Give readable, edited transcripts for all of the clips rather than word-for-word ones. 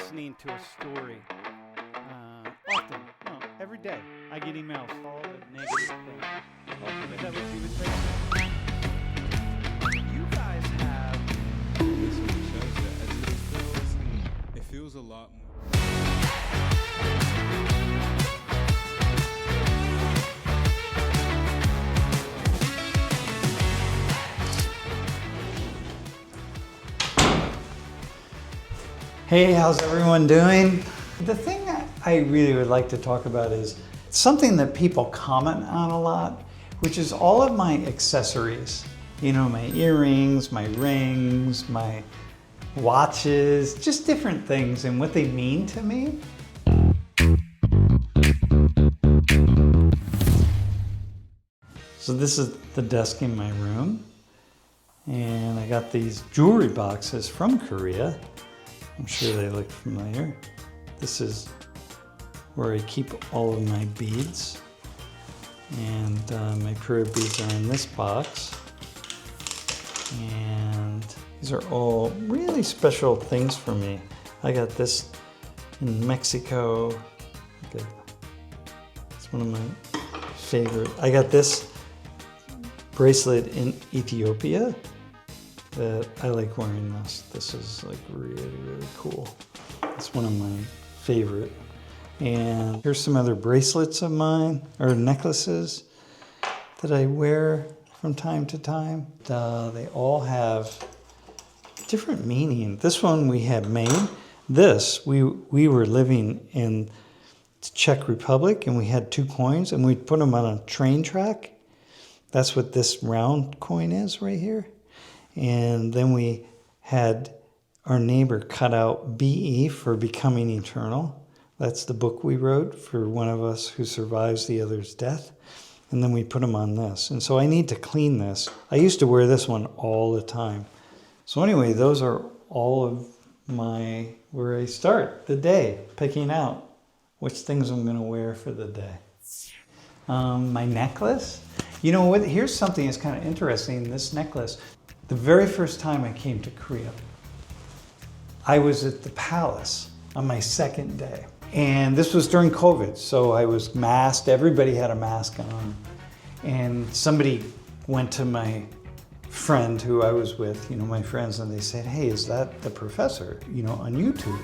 listening to a story. Often, no, every day, I get emails, all the negative things. Is that what you would say? You guys have. This really shows that it feels a lot more. Hey, how's everyone doing? The thing I really would like to talk about is something that people comment on a lot, which is all of my accessories. You know, my earrings, my rings, my watches, just different things and what they mean to me. So this is the desk in my room, and I got these jewelry boxes from Korea. I'm sure they look familiar. This is where I keep all of my beads, and my prayer beads are in this box. And these are all really special things for me. I got this in Mexico. It's one of my favorite. I got this bracelet in Ethiopia that I like wearing this. This is like really, really cool. It's one of my favorite. And here's some other bracelets of mine, or necklaces that I wear from time to time. They all have different meaning. This one we had made. This, we were living in the Czech Republic, and we had 2 coins, and we'd put them on a train track. That's what this round coin is right here. And then we had our neighbor cut out BE for Becoming Eternal. That's the book we wrote for one of us who survives the other's death. And then we put them on this. And so I need to clean this. I used to wear this one all the time. So anyway, those are all of my, where I start the day, picking out which things I'm gonna wear for the day. My necklace. You know what, here's something that's kind of interesting, this necklace. The very first time I came to Korea, I was at the palace on my second day. And this was during COVID, so I was masked, everybody had a mask on. And somebody went to my friend who I was with, you know, my friends, and they said, hey, is that the professor, you know, on YouTube?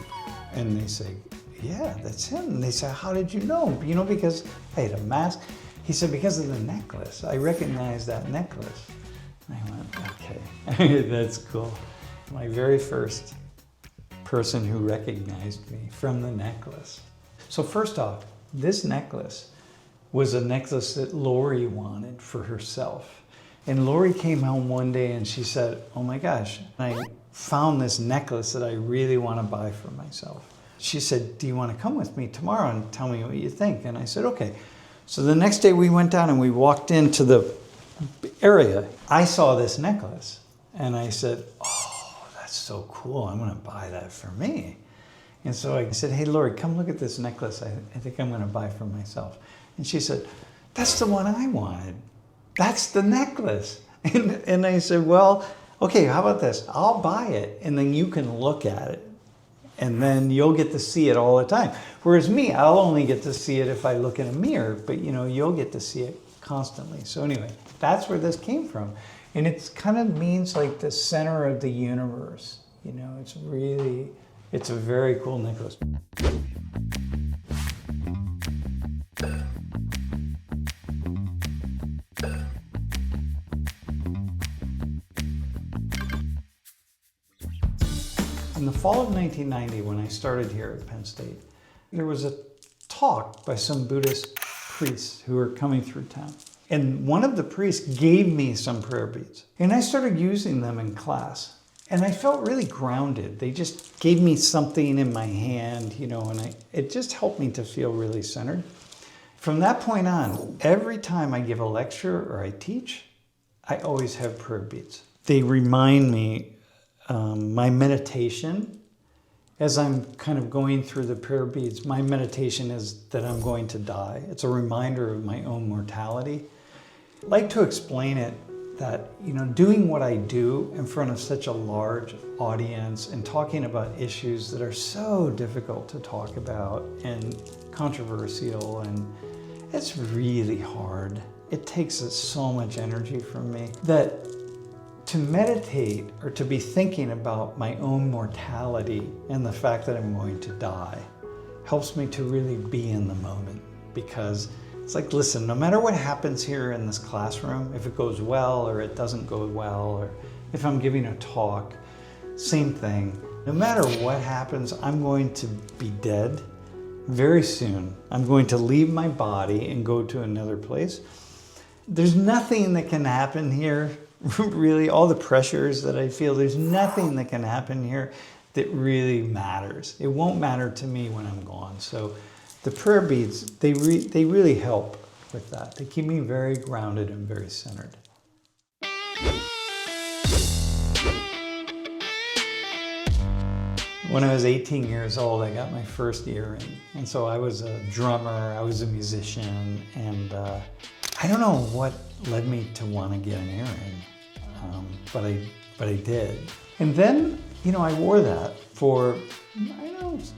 And they say, yeah, that's him. And they said, how did you know? You know, because I had a mask. He said, because of the necklace. I recognize that necklace. I went, okay, that's cool. My very first person who recognized me from the necklace. So first off, this necklace was a necklace that Lori wanted for herself. And Lori came home one day and she said, oh my gosh, I found this necklace that I really want to buy for myself. She said, do you want to come with me tomorrow and tell me what you think? And I said, okay. So the next day we went down and we walked into the area. I saw this necklace and I said, oh, that's so cool. I'm gonna buy that for me. And so I said, hey, Lori, come look at this necklace I think I'm gonna buy for myself. And she said, that's the one I wanted. That's the necklace. And I said, well, okay, how about this? I'll buy it and then you can look at it. And then you'll get to see it all the time. Whereas me, I'll only get to see it if I look in a mirror, but you know, you'll get to see it constantly. So anyway, that's where this came from. And it kind of means like the center of the universe. You know, it's a very cool necklace. In the fall of 1990, when I started here at Penn State, there was a talk by some Buddhist priests who were coming through town. And one of the priests gave me some prayer beads. And I started using them in class. And I felt really grounded. They just gave me something in my hand, you know, and it just helped me to feel really centered. From that point on, every time I give a lecture or I teach, I always have prayer beads. They remind me my meditation, as I'm kind of going through the prayer beads, my meditation is that I'm going to die. It's a reminder of my own mortality. I like to explain it that, doing what I do in front of such a large audience and talking about issues that are so difficult to talk about and controversial, and it's really hard. It takes so much energy from me that to meditate or to be thinking about my own mortality and the fact that I'm going to die helps me to really be in the moment, because it's like, listen, no matter what happens here in this classroom, if it goes well or it doesn't go well, or if I'm giving a talk, same thing. No matter what happens, I'm going to be dead very soon. I'm going to leave my body and go to another place. There's nothing that can happen here, really, all the pressures that I feel, there's nothing that can happen here that really matters. It won't matter to me when I'm gone. So the prayer beads, they really help with that. They keep me very grounded and very centered. When I was 18 years old, I got my first earring. And so I was a drummer, I was a musician, and I don't know what led me to want to get an earring, but I did. And then, I wore that for,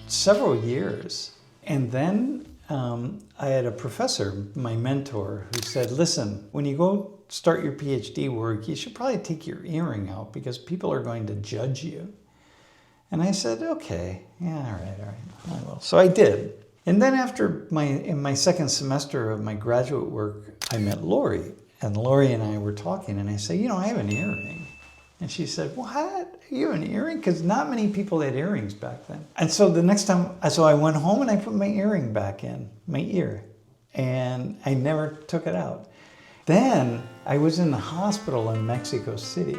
several years. And then I had a professor, my mentor, who said, listen, when you go start your PhD work, you should probably take your earring out because people are going to judge you. And I said, okay, yeah, all right, I will. So I did. And then in my second semester of my graduate work, I met Lori. And Lori and I were talking, and I said, I have an earring. And she said, what? You have an earring? Because not many people had earrings back then. And so the next time, I went home and I put my earring back in, my ear. And I never took it out. Then I was in the hospital in Mexico City.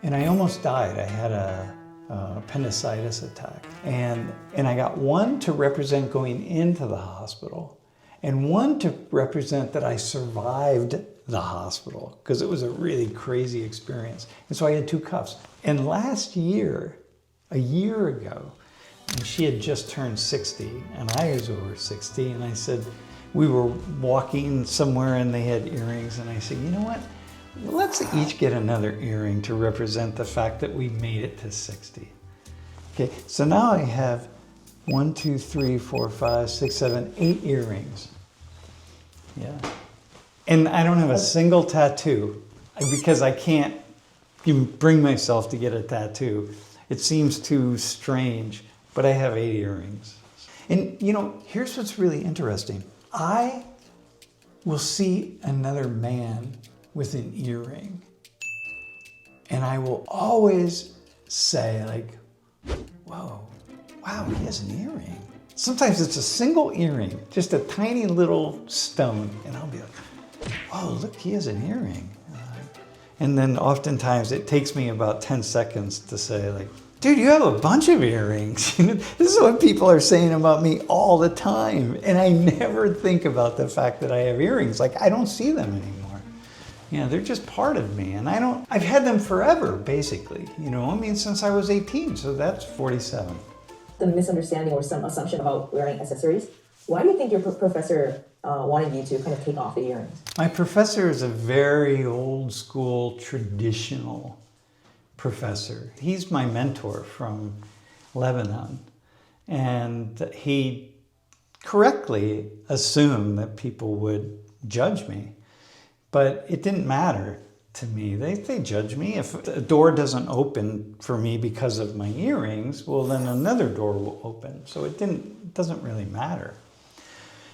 And I almost died. I had a appendicitis attack. And I got one to represent going into the hospital, and one to represent that I survived the hospital, because it was a really crazy experience. And so I had two cuffs. And last year, a year ago, and she had just turned 60 and I was over 60, and I said, we were walking somewhere and they had earrings, and I said, you know what? Let's each get another earring to represent the fact that we made it to 60. Okay, so now I have 1, 2, 3, 4, 5, 6, 7, 8 earrings. Yeah. And I don't have a single tattoo because I can't even bring myself to get a tattoo. It seems too strange, but I have 8 earrings. And here's what's really interesting. I will see another man with an earring, and I will always say, like, whoa, wow, he has an earring. Sometimes it's a single earring, just a tiny little stone, and I'll be like, whoa, look, he has an earring. And then oftentimes it takes me about 10 seconds to say, like, dude, you have a bunch of earrings. This is what people are saying about me all the time. And I never think about the fact that I have earrings. Like, I don't see them anymore. They're just part of me. And I've had them forever, basically. Since I was 18, so that's 47. The misunderstanding or some assumption about wearing accessories. Why do you think your professor wanted you to kind of take off the earrings? My professor is a very old school, traditional professor. He's my mentor from Lebanon. And he correctly assumed that people would judge me. But it didn't matter to me. They judge me. If a door doesn't open for me because of my earrings, well, then another door will open. So it doesn't really matter.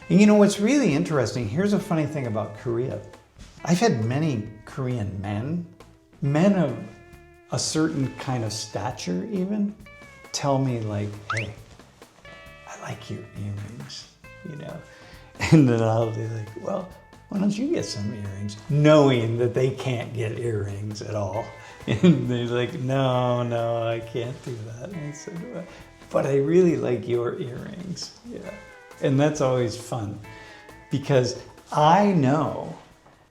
And what's really interesting, here's a funny thing about Korea. I've had many Korean men of a certain kind of stature even, tell me, like, hey, I like your earrings, And then I'll be like, well, why don't you get some earrings? Knowing that they can't get earrings at all. And they're like, no, I can't do that. And I said, well, but I really like your earrings. Yeah. And that's always fun, because I know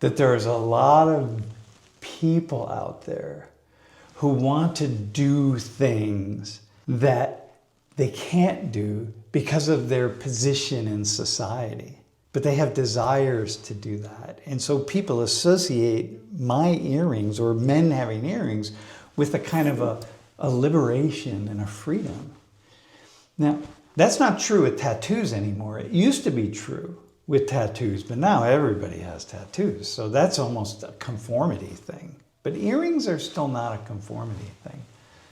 that there's a lot of people out there who want to do things that they can't do because of their position in society. but they have desires to do that. And so people associate my earrings or men having earrings with a kind of a liberation and a freedom. Now, that's not true with tattoos anymore. It used to be true with tattoos, but now everybody has tattoos. So that's almost a conformity thing. But earrings are still not a conformity thing.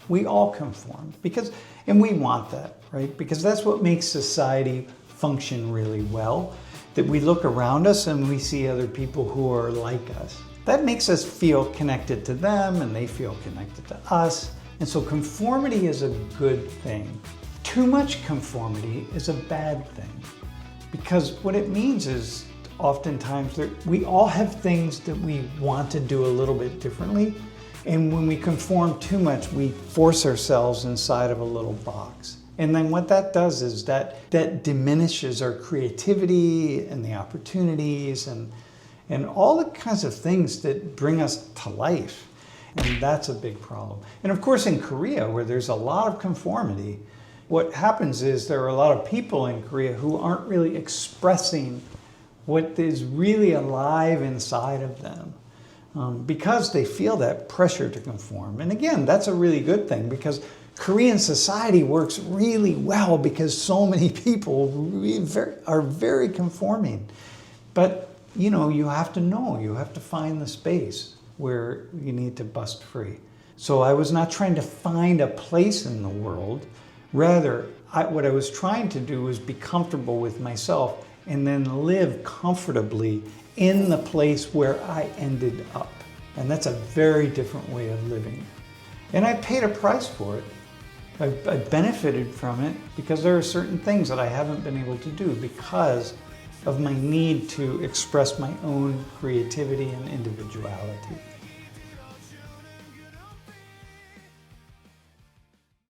We all conform and we want that, right? Because that's what makes society function really well, that we look around us and we see other people who are like us. That makes us feel connected to them and they feel connected to us. And so conformity is a good thing. Too much conformity is a bad thing, because what it means is oftentimes we all have things that we want to do a little bit differently, and when we conform too much, we force ourselves inside of a little box. And then what that does is that diminishes our creativity and the opportunities and all the kinds of things that bring us to life. And that's a big problem. And of course in Korea, where there's a lot of conformity, what happens is there are a lot of people in Korea who aren't really expressing what is really alive inside of them, because they feel that pressure to conform. And again, that's a really good thing, because Korean society works really well because so many people are very conforming. But you have to find the space where you need to bust free. So I was not trying to find a place in the world. Rather, what I was trying to do was be comfortable with myself and then live comfortably in the place where I ended up. And that's a very different way of living. And I paid a price for it. I benefited from it because there are certain things that I haven't been able to do because of my need to express my own creativity and individuality.